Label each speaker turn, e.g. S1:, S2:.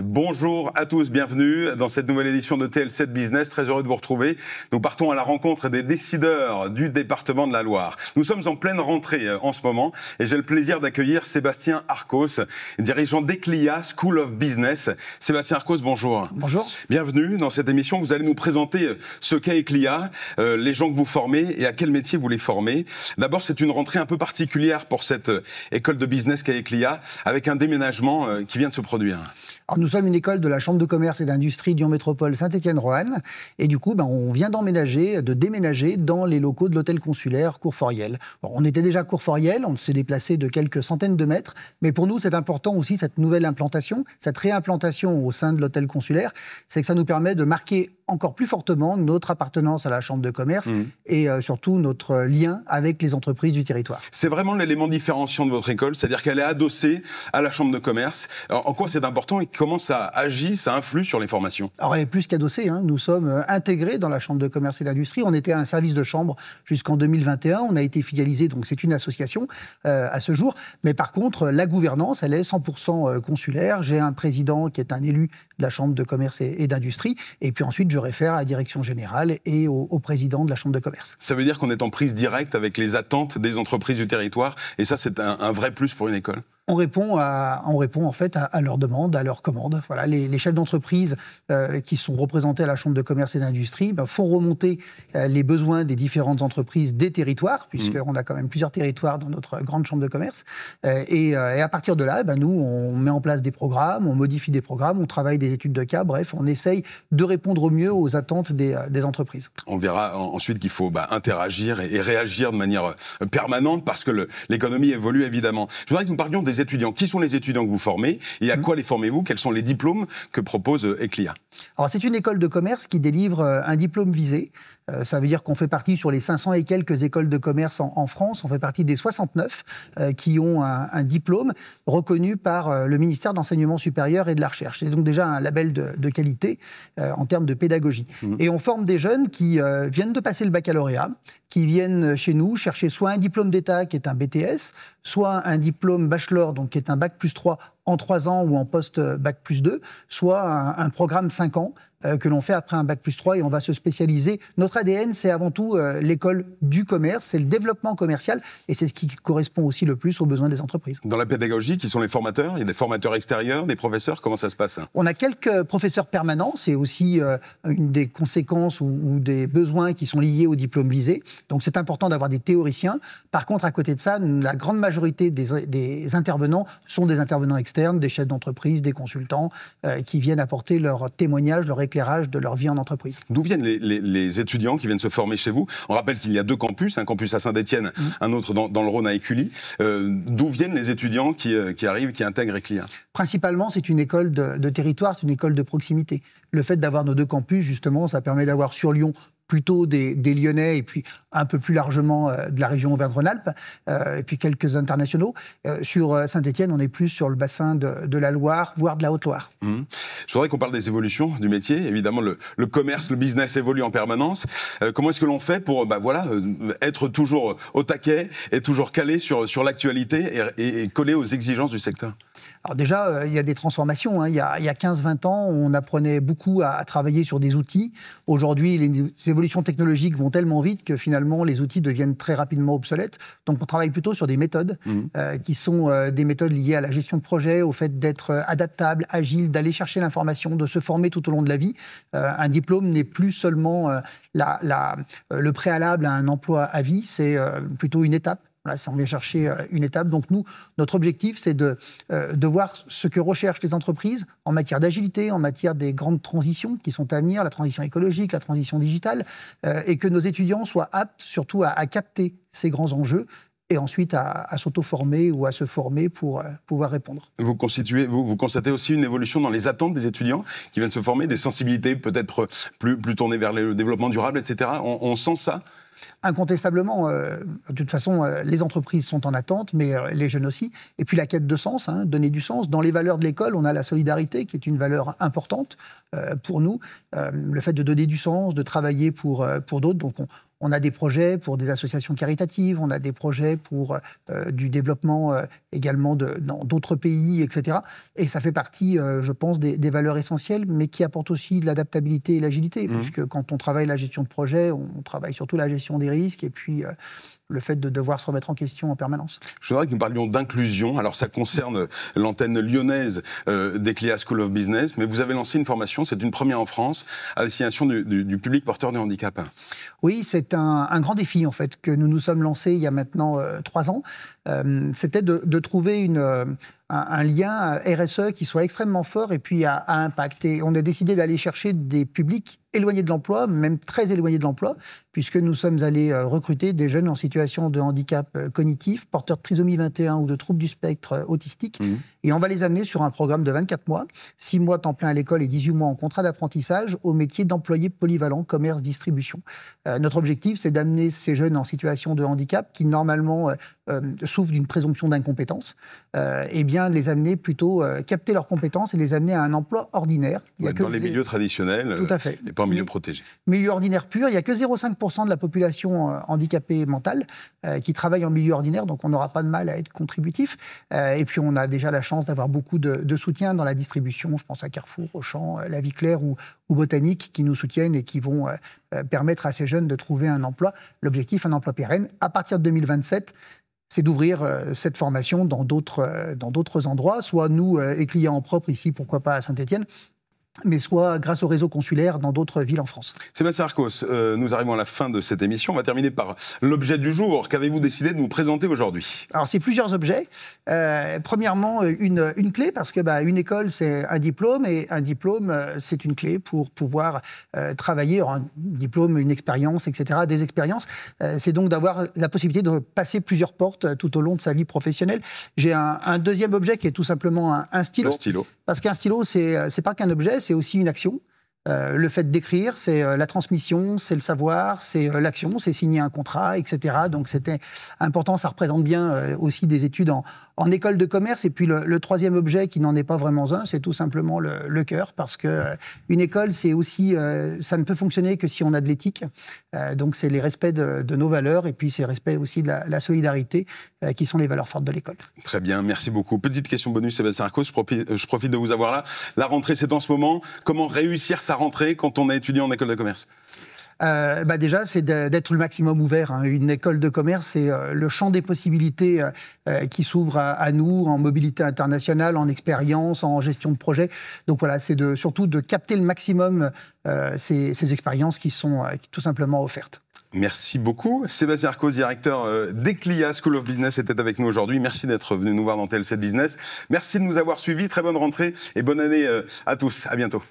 S1: Bonjour à tous, bienvenue dans cette nouvelle édition de TL7 Business. Très heureux de vous retrouver. Nous partons à la rencontre des décideurs du département de la Loire. Nous sommes en pleine rentrée en ce moment et j'ai le plaisir d'accueillir Sébastien Arcos, dirigeant d'Eclia School of Business. Sébastien Arcos, bonjour.
S2: Bonjour.
S1: Bienvenue dans cette émission. Vous allez nous présenter ce qu'est Eclia, les gens que vous formez et à quel métier vous les formez. D'abord, c'est une rentrée un peu particulière pour cette école de business qu'est Eclia, avec un déménagement qui vient de se produire.
S2: Alors, nous sommes une école de la Chambre de commerce et d'industrie Lyon Métropole Saint-Étienne-Roanne. Et du coup, on vient de déménager dans les locaux de l'hôtel consulaire Courforiel. Bon, on était déjà à Courforiel, on s'est déplacé de quelques centaines de mètres. Mais pour nous, c'est important aussi cette nouvelle implantation, cette réimplantation au sein de l'hôtel consulaire. C'est que ça nous permet de marquer encore plus fortement notre appartenance à la Chambre de commerce et surtout notre lien avec les entreprises du territoire.
S1: C'est vraiment l'élément différenciant de votre école, c'est-à-dire qu'elle est adossée à la Chambre de commerce. Alors, en quoi c'est important et comment ça agit, ça influe sur les formations?
S2: Alors elle est plus qu'adossée, nous sommes intégrés dans la Chambre de commerce et d'industrie. On était un service de chambre jusqu'en 2021, on a été filialisé, donc c'est une association à ce jour. Mais par contre, la gouvernance, elle est 100% consulaire. J'ai un président qui est un élu de la Chambre de commerce et d'industrie, et puis ensuite je réfère à la direction générale et au président de la Chambre de commerce.
S1: Ça veut dire qu'on est en prise directe avec les attentes des entreprises du territoire, et ça c'est un vrai plus pour une école.
S2: On répond en fait à leurs demandes, à leurs commandes. Voilà, les chefs d'entreprise qui sont représentés à la Chambre de commerce et d'industrie font remonter les besoins des différentes entreprises des territoires, puisqu'on a quand même plusieurs territoires dans notre grande Chambre de commerce. Et à partir de là, nous, on met en place des programmes, on modifie des programmes, on travaille des études de cas, bref, on essaye de répondre au mieux aux attentes des entreprises.
S1: On verra ensuite qu'il faut interagir et réagir de manière permanente, parce que l'économie évolue évidemment. Je voudrais que nous parlions des étudiants. Qui sont les étudiants que vous formez et à quoi les formez-vous? Quels sont les diplômes que propose Eclia?
S2: Alors, c'est une école de commerce qui délivre un diplôme visé. Ça veut dire qu'on fait partie sur les 500 et quelques écoles de commerce en France. On fait partie des 69 qui ont un diplôme reconnu par le ministère de l'Enseignement supérieur et de la Recherche. C'est donc déjà un label de qualité en termes de pédagogie. Et on forme des jeunes qui viennent de passer le baccalauréat, qui viennent chez nous chercher soit un diplôme d'État qui est un BTS, soit un diplôme bachelor, donc qui est un bac plus 3 en 3 ans ou en post-bac plus 2, soit un programme 5 ans que l'on fait après un bac plus 3 et on va se spécialiser. Notre ADN, c'est avant tout l'école du commerce, c'est le développement commercial et c'est ce qui correspond aussi le plus aux besoins des entreprises. Dans
S1: la pédagogie, qui sont les formateurs? Il y a des formateurs extérieurs, des professeurs? Comment ça se passe?
S2: On a quelques professeurs permanents, c'est aussi une des conséquences ou des besoins qui sont liés au diplôme visé. Donc c'est important d'avoir des théoriciens. Par contre, à côté de ça, la grande majorité des intervenants sont des intervenants externes, des chefs d'entreprise, des consultants qui viennent apporter leur témoignage, leur éclairage de leur vie en entreprise.
S1: D'où viennent les étudiants qui viennent se former chez vous? On rappelle qu'il y a 2 campus, un campus à Saint-Étienne, un autre dans le Rhône à Écully. D'où viennent les étudiants qui arrivent, qui intègrent Eclia?
S2: Principalement, c'est une école de territoire, c'est une école de proximité. Le fait d'avoir nos 2 campus, justement, ça permet d'avoir sur Lyon plutôt des Lyonnais et puis un peu plus largement de la région Auvergne-Rhône-Alpes et puis quelques internationaux. Sur Saint-Étienne, on est plus sur le bassin de la Loire, voire de la Haute-Loire.
S1: Je voudrais qu'on parle des évolutions du métier. Évidemment, le commerce, le business évolue en permanence. Comment est-ce que l'on fait pour être toujours au taquet et toujours calé sur l'actualité et collé aux exigences du secteur?
S2: Alors déjà, il y a des transformations. Il y a 15-20 ans, on apprenait beaucoup à travailler sur des outils. Aujourd'hui, les évolutions technologiques vont tellement vite que finalement, les outils deviennent très rapidement obsolètes. Donc, on travaille plutôt sur des méthodes qui sont des méthodes liées à la gestion de projet, au fait d'être adaptable, agile, d'aller chercher l'information, de se former tout au long de la vie. Un diplôme n'est plus seulement le préalable à un emploi à vie, c'est plutôt une étape. Voilà, on vient chercher une étape. Donc nous, notre objectif, c'est de voir ce que recherchent les entreprises en matière d'agilité, en matière des grandes transitions qui sont à venir, la transition écologique, la transition digitale, et que nos étudiants soient aptes surtout à capter ces grands enjeux et ensuite à s'auto-former ou à se former pour pouvoir répondre.
S1: Vous constatez aussi une évolution dans les attentes des étudiants qui viennent se former, des sensibilités peut-être plus tournées vers le développement durable, etc. On sent ça?
S2: Incontestablement, de toute façon, les entreprises sont en attente, mais les jeunes aussi. Et puis la quête de sens, donner du sens. Dans les valeurs de l'école, on a la solidarité, qui est une valeur importante pour nous. Le fait de donner du sens, de travailler pour d'autres. Donc On a des projets pour des associations caritatives, on a des projets pour du développement également dans d'autres pays, etc. Et ça fait partie, je pense, des valeurs essentielles, mais qui apportent aussi de l'adaptabilité et l'agilité, puisque quand on travaille la gestion de projet, on travaille surtout la gestion des risques et puis le fait de devoir se remettre en question en permanence.
S1: Je voudrais que nous parlions d'inclusion. Alors ça concerne l'antenne lyonnaise d'Eclia School of Business, mais vous avez lancé une formation, c'est une première en France, à destination du public porteur de handicap.
S2: Oui, c'est un grand défi en fait que nous nous sommes lancés il y a maintenant 3 ans. C'était de trouver un lien RSE qui soit extrêmement fort et puis à impact. Et on a décidé d'aller chercher des publics éloignés de l'emploi, même très éloignés de l'emploi, puisque nous sommes allés recruter des jeunes en situation de handicap cognitif, porteurs de trisomie 21 ou de troubles du spectre autistique. Et on va les amener sur un programme de 24 mois, 6 mois temps plein à l'école et 18 mois en contrat d'apprentissage au métier d'employé polyvalent, commerce, distribution. Notre objectif, c'est d'amener ces jeunes en situation de handicap qui, normalement, souffrent d'une présomption d'incompétence, et bien les amener plutôt, capter leurs compétences et les amener à un emploi ordinaire.
S1: Dans les milieux traditionnels.
S2: Tout à fait.
S1: Et pas en milieu protégé.
S2: Milieu ordinaire pur, il n'y a que 0,5% de la population handicapée mentale qui travaille en milieu ordinaire, donc on n'aura pas de mal à être contributif. Et puis on a déjà la chance d'avoir beaucoup de soutien dans la distribution, je pense à Carrefour, Auchan, La Vie Claire ou Botanique, qui nous soutiennent et qui vont permettre à ces jeunes de trouver un emploi. L'objectif, un emploi pérenne. À partir de 2027, c'est d'ouvrir cette formation dans d'autres endroits, soit nous, Eclia en propre ici, pourquoi pas à Saint-Étienne, mais soit grâce au réseau consulaire dans d'autres villes en France.
S1: Sébastien Arcos, nous arrivons à la fin de cette émission. On va terminer par l'objet du jour. Qu'avez-vous décidé de nous présenter aujourd'hui ?
S2: Alors, c'est plusieurs objets. Premièrement, une clé, parce que une école, c'est un diplôme, et un diplôme, c'est une clé pour pouvoir travailler. Alors, un diplôme, une expérience, etc., des expériences. C'est donc d'avoir la possibilité de passer plusieurs portes tout au long de sa vie professionnelle. J'ai un deuxième objet qui est tout simplement un stylo.
S1: Le stylo.
S2: Parce qu'un stylo, c'est pas qu'un objet, c'est aussi une action. Le fait d'écrire, c'est la transmission, c'est le savoir, c'est l'action, c'est signer un contrat, etc. Donc c'était important, ça représente bien aussi des études en école de commerce. Et puis le troisième objet, qui n'en est pas vraiment un, c'est tout simplement le cœur, parce que une école, c'est aussi, ça ne peut fonctionner que si on a de l'éthique. Donc c'est les respects de nos valeurs, et puis c'est le respect aussi de la solidarité, qui sont les valeurs fortes de l'école.
S1: Très bien, merci beaucoup. Petite question bonus, Sébastien Arcos, je profite de vous avoir là. La rentrée, c'est en ce moment. Comment réussir sa rentrée quand on est étudiant en école de commerce ?
S2: Déjà, c'est d'être le maximum ouvert. Une école de commerce, c'est le champ des possibilités qui s'ouvre à nous, en mobilité internationale, en expérience, en gestion de projet. Donc voilà, c'est surtout de capter le maximum ces expériences qui sont tout simplement offertes.
S1: Merci beaucoup. Sébastien Arcos, directeur d'Eclia School of Business, était avec nous aujourd'hui. Merci d'être venu nous voir dans TLC Business. Merci de nous avoir suivis. Très bonne rentrée et bonne année à tous. À bientôt.